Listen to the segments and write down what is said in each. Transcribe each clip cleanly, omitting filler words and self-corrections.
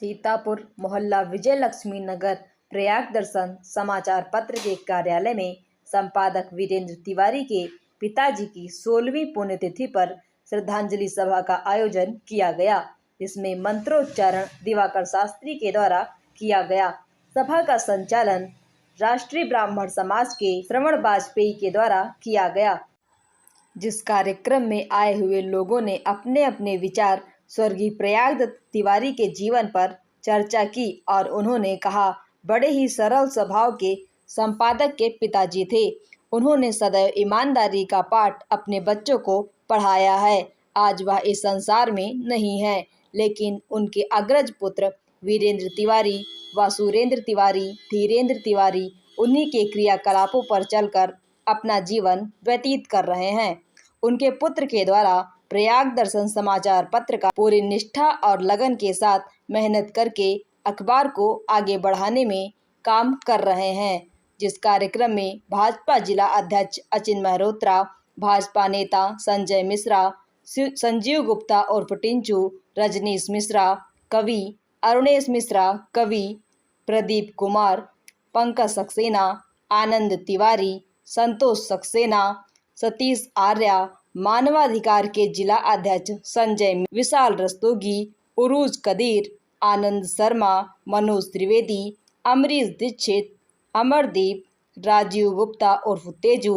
सीतापुर मोहल्ला विजय लक्ष्मी नगर प्रयाग दर्शन समाचार पत्र के कार्यालय में संपादक वीरेंद्र तिवारी के पिताजी की 16वीं पुण्यतिथि पर श्रद्धांजलि सभा का आयोजन किया गया, जिसमें मंत्रोच्चारण दिवाकर शास्त्री के द्वारा किया गया। सभा का संचालन राष्ट्रीय ब्राह्मण समाज के श्रवण वाजपेयी के द्वारा किया गया, जिस कार्यक्रम में आए हुए लोगों ने अपने अपने विचार स्वर्गीय प्रयाग दत्त तिवारी के जीवन पर चर्चा की और उन्होंने कहा, बड़े ही सरल स्वभाव के संपादक के पिताजी थे। उन्होंने सदैव ईमानदारी का पाठ अपने बच्चों को पढ़ाया है। आज वह इस संसार में नहीं है, लेकिन उनके अग्रज पुत्र वीरेंद्र तिवारी व सुरेंद्र तिवारी, धीरेंद्र तिवारी उन्हीं के क्रियाकलापों पर चलकर अपना जीवन व्यतीत कर रहे हैं। उनके पुत्र के द्वारा प्रयाग दर्शन समाचार पत्र का पूरी निष्ठा और लगन के साथ मेहनत करके अखबार को आगे बढ़ाने में काम कर रहे हैं, जिस कार्यक्रम में भाजपा जिला अध्यक्ष अचिन मेहरोत्रा, भाजपा नेता संजय मिश्रा, संजीव गुप्ता उर्फ टिंचू, रजनीश मिश्रा, कवि अरुणेश मिश्रा, कवि प्रदीप कुमार, पंकज सक्सेना, आनंद तिवारी, संतोष सक्सेना, सतीश आर्या, मानवाधिकार के जिला अध्यक्ष संजय, विशाल रस्तोगी, उरूज कदीर, आनंद शर्मा, मनोज त्रिवेदी, अमरीश दीक्षित, अमरदीप, राजीव गुप्ता उर्फ तेजू,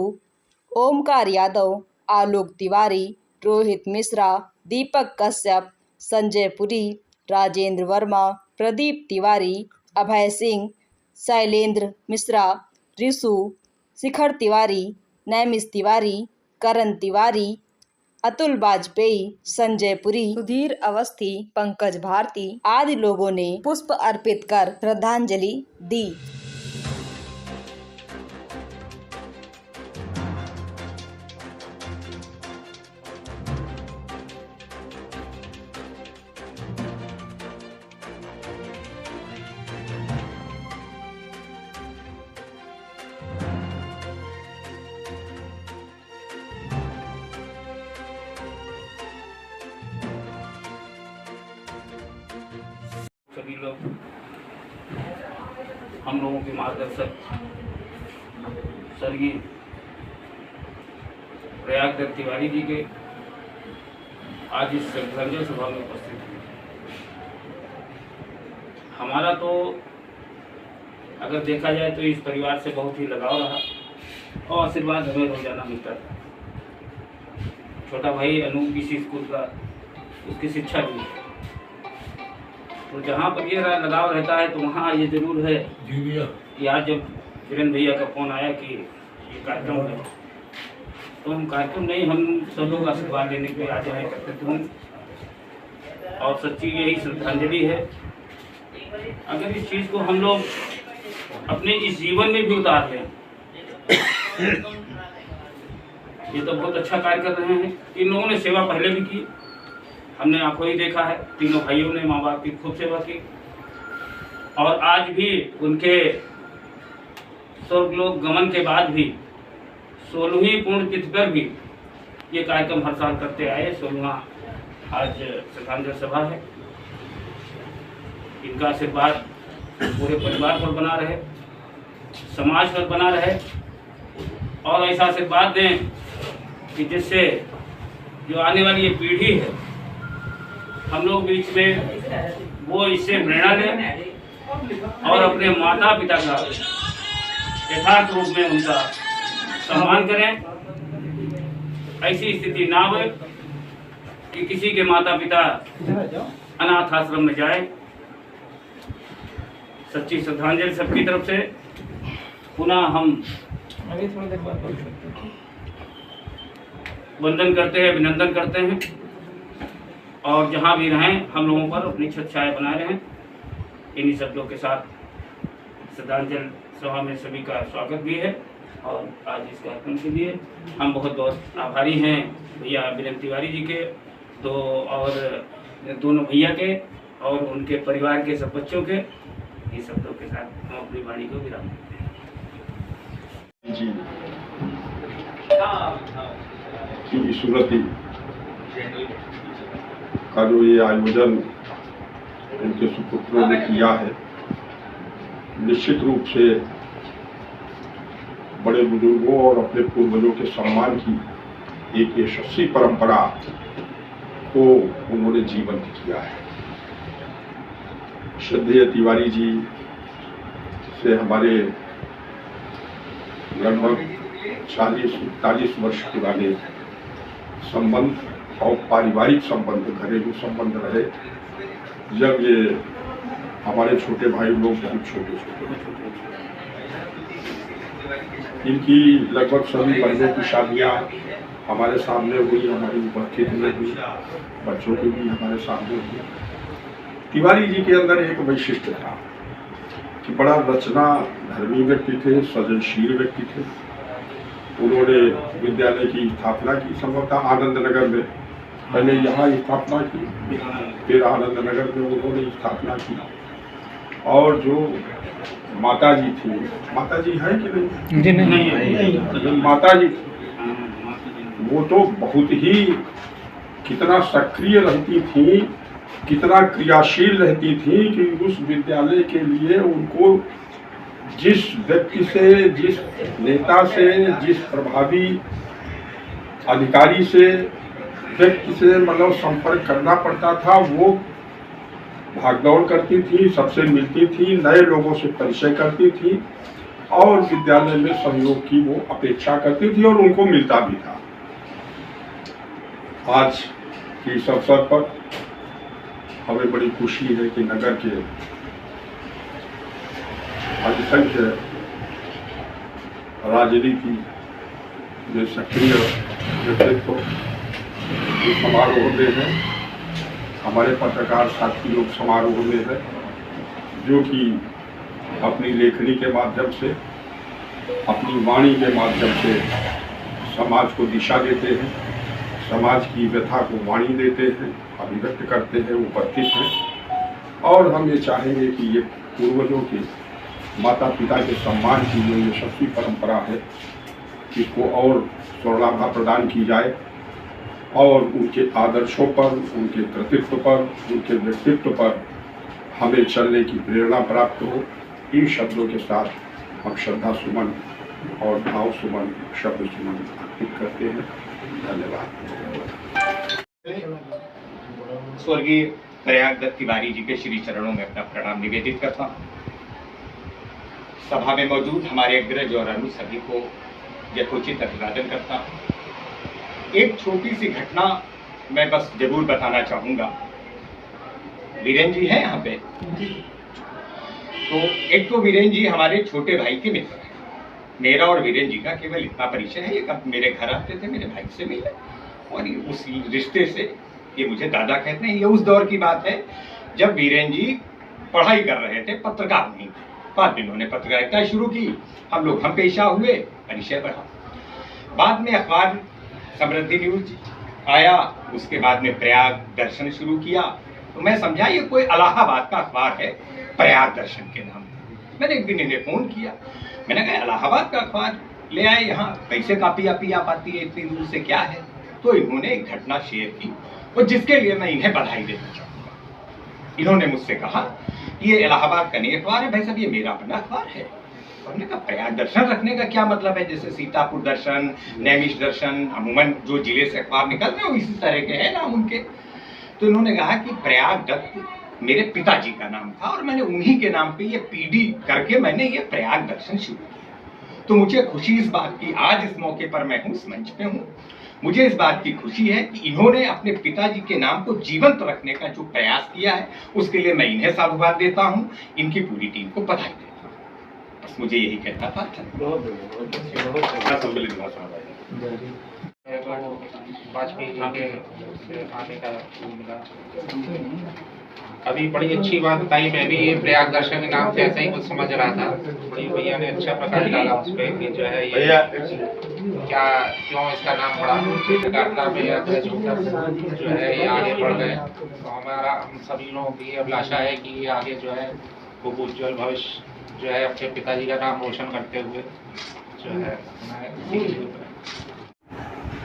ओमकार यादव, आलोक तिवारी, रोहित मिश्रा, दीपक कश्यप, संजय पुरी, राजेंद्र वर्मा, प्रदीप तिवारी, अभय सिंह, शैलेंद्र मिश्रा, ऋषु, शिखर तिवारी, नैमिष तिवारी, करण तिवारी, अतुल वाजपेयी, संजय पुरी, सुधीर अवस्थी, पंकज भारती आदि लोगों ने पुष्प अर्पित कर श्रद्धांजलि दी। सभी लोग हम लोगों के मार्गदर्शक स्वर्गीय प्रयाग दत्त तिवारी जी के आज इस श्रद्धांजलि सभा में उपस्थित हुए। हमारा तो अगर देखा जाए तो इस परिवार से बहुत ही लगाव रहा और आशीर्वाद हमें रोजाना मिलता था। छोटा भाई अनूप किसी स्कूल का उसकी शिक्षा दी, तो जहाँ पर ये लगाव रहता है तो वहाँ ये जरूर है कि आज जब वीरेंद्र भैया का फोन आया कि ये कार्यक्रम है, तो हम कार्यक्रम नहीं, हम सब लोग आशीर्वाद लेने के लिए आ जाए करते थे। और सच्ची यही श्रद्धांजलि है। अगर इस चीज़ को हम लोग अपने इस जीवन में भी उतार लें, ये तो बहुत अच्छा कार्य कर रहे हैं। इन लोगों ने सेवा पहले भी की, हमने आंखों ही देखा है। तीनों भाइयों ने माँ बाप की खूब सेवा की और आज भी उनके स्वर्गलोक गमन के बाद भी 16वीं पुण्यतिथि पर भी ये कार्यक्रम हर साल करते आए। 16वां आज श्रद्धांजलि सभा है। इनका आशीर्वाद पूरे परिवार पर बना रहे, समाज पर बना रहे और ऐसा आशीर्वाद दें कि जिससे जो आने वाली ये पीढ़ी है, हम लोग बीच में वो इससे प्रेरणा लें और अपने माता पिता का यथार्थ रूप में उनका सम्मान करें। ऐसी स्थिति ना हो कि किसी के माता पिता अनाथ आश्रम में जाए। सच्ची श्रद्धांजलि सबकी तरफ से पुनः हम वंदन करते हैं, अभिनंदन करते हैं और जहाँ भी रहें हम लोगों पर अपनी छत छाया बनाए रहें। इन्हीं शब्दों के साथ श्रद्धांजलि सभा में सभी का स्वागत भी है और आज इस कार्यक्रम के लिए हम बहुत बहुत आभारी हैं भैया वीरेंद्र तिवारी जी के, तो और दोनों भैया के और उनके परिवार के सब बच्चों के। इस शब्दों के साथ हम अपनी वाणी को विराम देते हैं। जी की स्मृति का जो ये आयोजन उनके सुपुत्रों ने किया है। निश्चित रूप से बड़े बुजुर्गों और अपने पूर्वजों के सम्मान की एक यशस्वी परंपरा को उन्होंने जीवंत किया है। श्रद्धेय तिवारी जी से हमारे लगभग 40-41 वर्ष पुराने संबंध और पारिवारिक संबंध, घरेलू संबंध रहे, जब ये हमारे छोटे भाई लोग बहुत छोटे थे। इनकी लगभग सभी बहनों की शादियाँ हमारे सामने हुई, हमारी उपस्थिति में हुई, बच्चों की भी हमारे सामने हुई। तिवारी जी के अंदर एक वैशिष्ट था कि बड़ा रचना धर्मी व्यक्ति थे, सृजनशील व्यक्ति थे। उन्होंने विद्यालय की स्थापना की, संभवतः आनंद नगर में, पहले यहाँ स्थापना की, फिर आनंद नगर में उन्होंने स्थापना की। और जो माता जी थी, माता जी है कि नहीं? नहीं। माता जी वो तो बहुत ही कितना सक्रिय रहती थी, कितना क्रियाशील रहती थी कि उस विद्यालय के लिए उनको जिस व्यक्ति से, जिस नेता से, जिस प्रभावी अधिकारी से, व्यक्ति से मतलब संपर्क करना पड़ता था, वो भागदौड़ करती थी, सबसे मिलती थी, नए लोगों से परिचय करती थी और विद्यालय में सहयोग की वो अपेक्षा करती थी और उनको मिलता भी था। आज की इस अवसर पर हमें बड़ी खुशी है कि नगर के अधिसंख्य राजनीति में सक्रिय व्यक्तित्व समारोह में है, हमारे पत्रकार साथी लोग समारोह में है, जो कि अपनी लेखनी के माध्यम से, अपनी वाणी के माध्यम से समाज को दिशा देते हैं, समाज की व्यथा को वाणी देते हैं, अभिव्यक्त करते हैं, उपस्थित हैं। और हम ये चाहेंगे कि ये पूर्वजों के, माता पिता के सम्मान की जो यशस्वी परंपरा है, इसको और स्वर्णाभा प्रदान की जाए और उनके आदर्शों पर, उनके कृतित्व पर, उनके व्यक्तित्व पर हमें चलने की प्रेरणा प्राप्त हो। इन शब्दों के साथ हम श्रद्धा सुमन और भाव सुमन, शब्द सुमन अर्पित करते हैं। धन्यवाद। स्वर्गीय प्रयाग दत्त तिवारी जी के श्री चरणों में अपना प्रणाम निवेदित करता हूँ। सभा में मौजूद हमारे अग्रज और अनु सभी को यथोचित अभिवादन करता हूँ। एक छोटी सी घटना मैं बस जरूर बताना चाहूँगा। वीरेन जी हैं यहाँ पे? तो एक तो वीरेन जी हमारे छोटे भाई के मित्र हैं। मेरा और वीरेन जी का केवल इतना परिचय है, ये कब मेरे घर आते थे, मेरे भाई से मिले और उस रिश्ते से ये मुझे दादा कहते हैं। ये उस दौर की बात है जब वीरेन जी पढ़ाई कर रहे थे, पत्रकार नहीं थे। बाद में उन्होंने पत्रकारिता शुरू की, हम पेशा हुए, परिचय बढ़ा। बाद में अखबार समृद्धि न्यूज आया, उसके बाद में प्रयाग दर्शन शुरू किया। तो मैं समझा ये कोई इलाहाबाद का अखबार है प्रयाग दर्शन के नाम। मैंने एक दिन इन्हें फोन किया, मैंने कहा इलाहाबाद का अखबार ले आए यहाँ, कैसे कापी आप आती है इतनी दूर से, क्या है? तो इन्होंने एक घटना शेयर की और जिसके लिए मैं इन्हें बधाई देना चाहूँगा। इन्होंने मुझसे कहा ये इलाहाबाद का नहीं अखबार है भाई साहब, ये मेरा अपना अखबार है। हमने कहा प्रयाग दर्शन रखने का क्या मतलब है? जैसे सीतापुर दर्शन, नैमिष दर्शन, अमूमन जो जिले से अखबार निकलते हैं इसी तरह के हैं नाम उनके। तो इन्होंने कहा कि प्रयाग दत्त मेरे पिताजी का नाम था और मैंने उन्हीं के नाम पे ये पीडी करके मैंने ये प्रयाग दर्शन शुरू किया। तो मुझे खुशी इस बात की, आज इस मौके पर मैं हूँ, इस मंच पे हूँ, मुझे इस बात की खुशी है कि इन्होंने अपने पिताजी के नाम को जीवंत रखने का जो प्रयास किया है उसके लिए मैं इन्हें साधुवाद देता हूँ, इनकी पूरी टीम को बधाई देता हूँ। बस मुझे यही कहना था। वाजपेयी जी के आने का मिला। अभी बड़ी अच्छी बात बताई, मैं भी ये प्रयाग दर्शन के नाम से ऐसा ही कुछ समझ रहा था। बड़ी भैया ने अच्छा प्रकाश डाला उस पर कि जो है ये क्या, क्यों इसका नाम पड़ा। पत्रकारिता में अग्रज होकर जो है ये आगे बढ़ गए। तो हम सभी लोगों की अभिलाषा है कि ये आगे जो है वो उज्ज्वल भविष्य जो है अपने पिताजी का नाम रोशन करते हुए जो है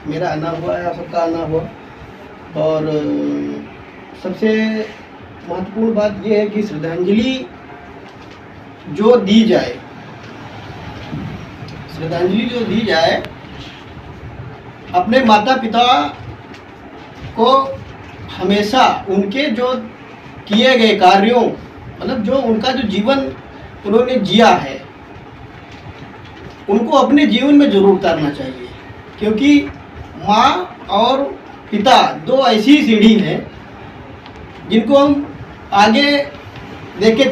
मेरा आना हुआ है, आप सबका आना हुआ। और सबसे महत्वपूर्ण बात यह है कि श्रद्धांजलि जो दी जाए, अपने माता पिता को हमेशा उनके जो किए गए कार्यों, मतलब जो उनका जो जीवन उन्होंने जिया है, उनको अपने जीवन में जरूर उतारना चाहिए। क्योंकि माँ और पिता दो ऐसी सीढ़ी हैं जिनको हम आगे देख के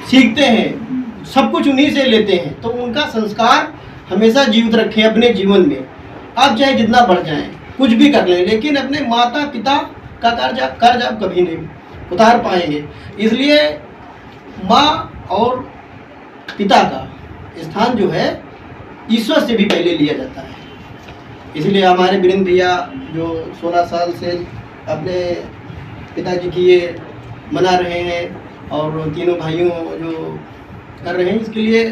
सीखते हैं, सब कुछ उन्हीं से लेते हैं। तो उनका संस्कार हमेशा जीवित रखें अपने जीवन में। आप चाहे जितना बढ़ जाएं, कुछ भी कर लें, लेकिन अपने माता पिता का कर्ज आप कभी नहीं उतार पाएंगे। इसलिए माँ और पिता का स्थान जो है ईश्वर से भी पहले लिया जाता है। इसलिए हमारे वीरेंद्र भैया जो 16 साल से अपने पिताजी की ये मना रहे हैं और तीनों भाइयों जो कर रहे हैं, इसके लिए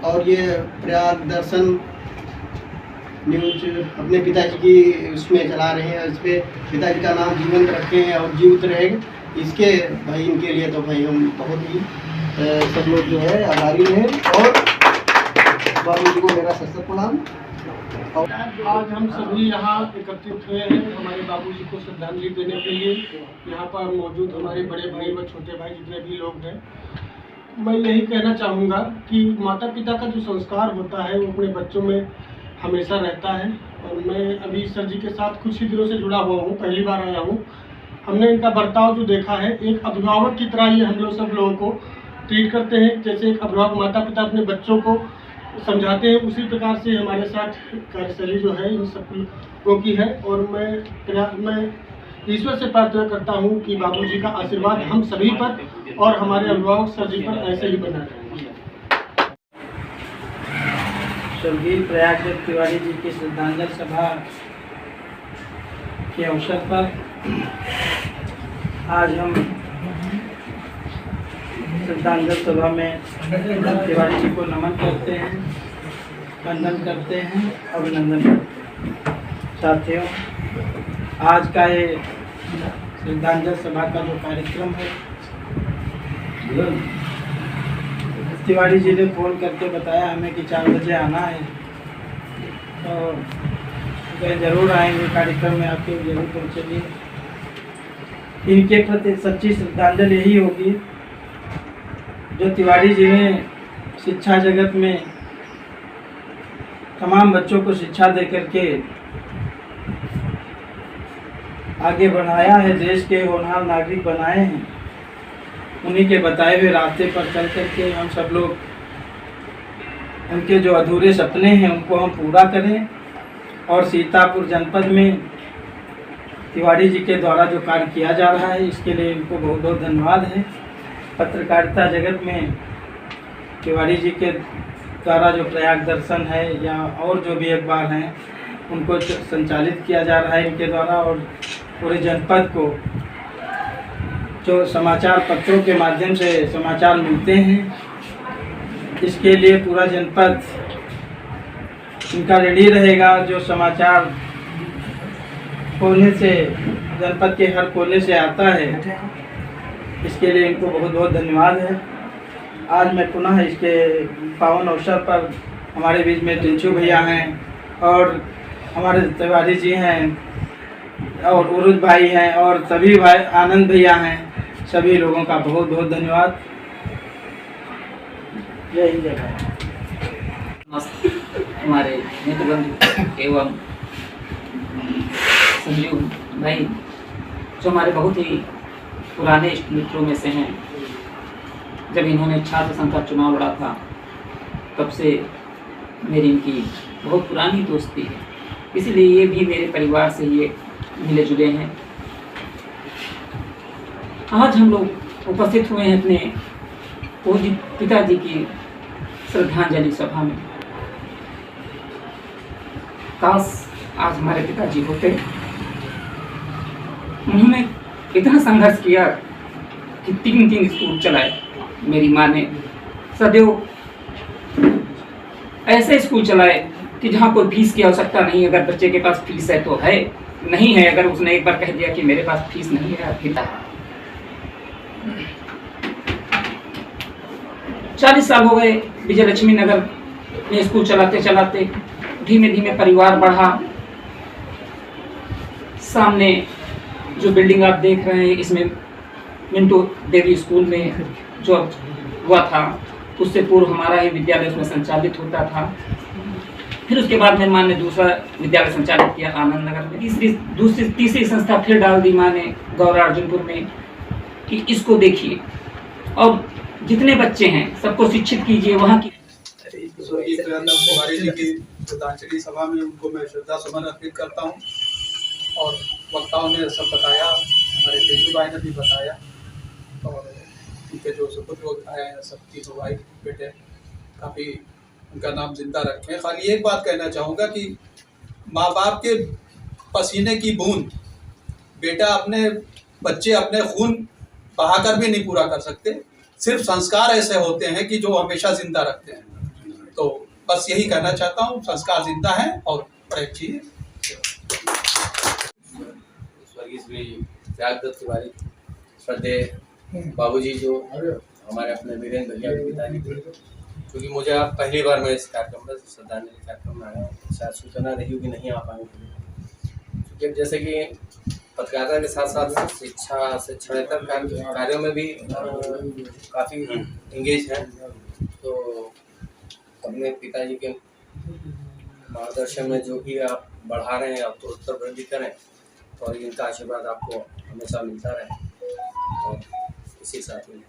और ये प्रयाग दर्शन न्यूज अपने पिताजी की उसमें चला रहे हैं, इस पर पिताजी का नाम जीवंत रखे हैं और जीवित रहेगा, इसके भाई इनके लिए तो भाई हम बहुत ही सब लोग जो है आभारी हैं। और बाबू जी को मेरा सशक्त प्रणाम। आज हम सभी यहाँ एकत्रित हुए हैं हमारे बाबूजी को श्रद्धांजलि देने के लिए। यहाँ पर मौजूद हमारे बड़े भाई व छोटे भाई जितने भी लोग हैं, मैं यही कहना चाहूँगा कि माता पिता का जो संस्कार होता है वो अपने बच्चों में हमेशा रहता है। और मैं अभी सर जी के साथ कुछ ही दिनों से जुड़ा हुआ हूँ, पहली बार आया हूँ। हमने इनका बर्ताव जो देखा है, एक अभिभावक की तरह ये हम लोग सब लोगों को ट्रीट करते हैं। जैसे एक अभिभावक माता पिता अपने बच्चों को समझाते हैं, उसी प्रकार से हमारे साथ कार्यशैली जो है इन सब लोगों की है। और मैं ईश्वर से प्रार्थना करता हूँ कि बाबूजी का आशीर्वाद हम सभी पर और हमारे अभिभावक सर जी पर ऐसे ही बना रहे। स्वर्गीय प्रयागदत्त तिवारी जी की श्रद्धांजलि सभा के अवसर पर आज हम श्रद्धांजलि सभा में तिवारी जी को नमन करते हैं, वंदन करते हैं, अभिनंदन करते हैं। साथियों, आज का ये श्रद्धांजलि सभा का जो कार्यक्रम है, तिवारी जी ने फ़ोन करके बताया हमें कि 4 बजे आना है, तो ज़रूर आएंगे कार्यक्रम में, आपके जरूर पहुँचेंगे। इनके प्रति सच्ची श्रद्धांजलि यही होगी जो तिवारी जी ने शिक्षा जगत में तमाम बच्चों को शिक्षा दे करके आगे बढ़ाया है, देश के होनहार नागरिक बनाए हैं। उन्हीं के बताए हुए रास्ते पर चल करके हम सब लोग उनके जो अधूरे सपने हैं उनको हम पूरा करें। और सीतापुर जनपद में तिवारी जी के द्वारा जो कार्य किया जा रहा है, इसके लिए इनको बहुत बहुत धन्यवाद है। पत्रकारिता जगत में तिवारी जी के द्वारा जो प्रयाग दर्शन है या और जो भी अखबार हैं, उनको संचालित किया जा रहा है इनके द्वारा। और पूरे जनपद को जो समाचार पत्रों के माध्यम से समाचार मिलते हैं, इसके लिए पूरा जनपद इनका रेडी रहेगा। जो समाचार कोने से, जनपद के हर कोने से आता है, इसके लिए इनको बहुत बहुत धन्यवाद है। आज मैं पुनः इसके पावन अवसर पर हमारे बीच में टिंचू भैया हैं और हमारे तिवारी जी हैं और उरुज भाई हैं और सभी भाई आनंद भैया हैं, सभी लोगों का बहुत बहुत धन्यवाद। जय हिंद जय भारत। हमारे मित्रबंधु एवं संजीव भाई जो हमारे बहुत ही पुराने मित्रों में से हैं, जब इन्होंने छात्र संघ का चुनाव लड़ा था तब से मेरी इनकी बहुत पुरानी दोस्ती है, इसीलिए ये भी मेरे परिवार से ये मिले जुले हैं। आज हम लोग उपस्थित हुए हैं अपने पूज्य पिताजी की श्रद्धांजलि सभा में। काश आज हमारे पिताजी होते। उन्होंने इतना संघर्ष किया कि 3 स्कूल चलाए। मेरी माँ ने सदैव ऐसे स्कूल चलाए कि जहाँ कोई फीस की आवश्यकता नहीं। अगर बच्चे के पास फीस है तो है, नहीं है अगर उसने एक बार कह दिया कि मेरे पास फीस नहीं है, पिता 40 साल हो गए विजय लक्ष्मी नगर में स्कूल चलाते चलाते। धीमे धीमे परिवार बढ़ा। सामने जो बिल्डिंग आप देख रहे हैं, इसमें मिंटो देवी स्कूल में जो हुआ था, उससे पूर्व हमारा ही विद्यालय उसमें संचालित होता था। फिर उसके बाद मेरी माँ ने दूसरा विद्यालय संचालित किया आनंद नगर में। तीसरी संस्था फिर डाल दी माँ ने गौरा अर्जुनपुर में कि इसको देखिए और जितने बच्चे हैं सबको शिक्षित कीजिए। वहाँ की स्वर्गीय प्रियंका तिवारी जी की श्रद्धांजलि सभा में उनको मैं श्रद्धा सुमन अर्पित करता हूँ। और वक्ताओं ने सब बताया, हमारे तेजू भाई ने भी बताया, और उनके जो सुपुत्र आए हैं सब तीनों भाई बेटे, काफ़ी उनका नाम जिंदा रखें। खाली एक बात कहना चाहूँगा कि माँ बाप के पसीने की बूंद बेटा अपने बच्चे अपने खून बहाकर भी नहीं पूरा कर सकते। सिर्फ संस्कार ऐसे होते हैं कि जो हमेशा जिंदा रखते हैं। तो बस यही कहना चाहता हूँ, संस्कार जिंदा है और बड़े चाहिए। स्वर्गीय श्री प्रयागदत्त तिवारी श्रद्धेय बाबूजी जो हमारे अपने वीरेंद्र भैया के पिताजी थे, क्योंकि मुझे आप पहली बार मैं इस कार्यक्रम में श्रद्धांजलि कार्यक्रम में आया हूँ। शायद सूचना रही होगी, नहीं आ पाएंगे, क्योंकि जैसे कि पत्रकारिता के साथ साथ शिक्षणेतर कार्यों में भी काफ़ी इंगेज हैं। तो अपने पिताजी के मार्गदर्शन में जो भी आप बढ़ा रहे हैं, आप तो उत्तर वृद्धि करें और इनका आशीर्वाद आपको हमेशा मिलता रहे। और इसी साथ में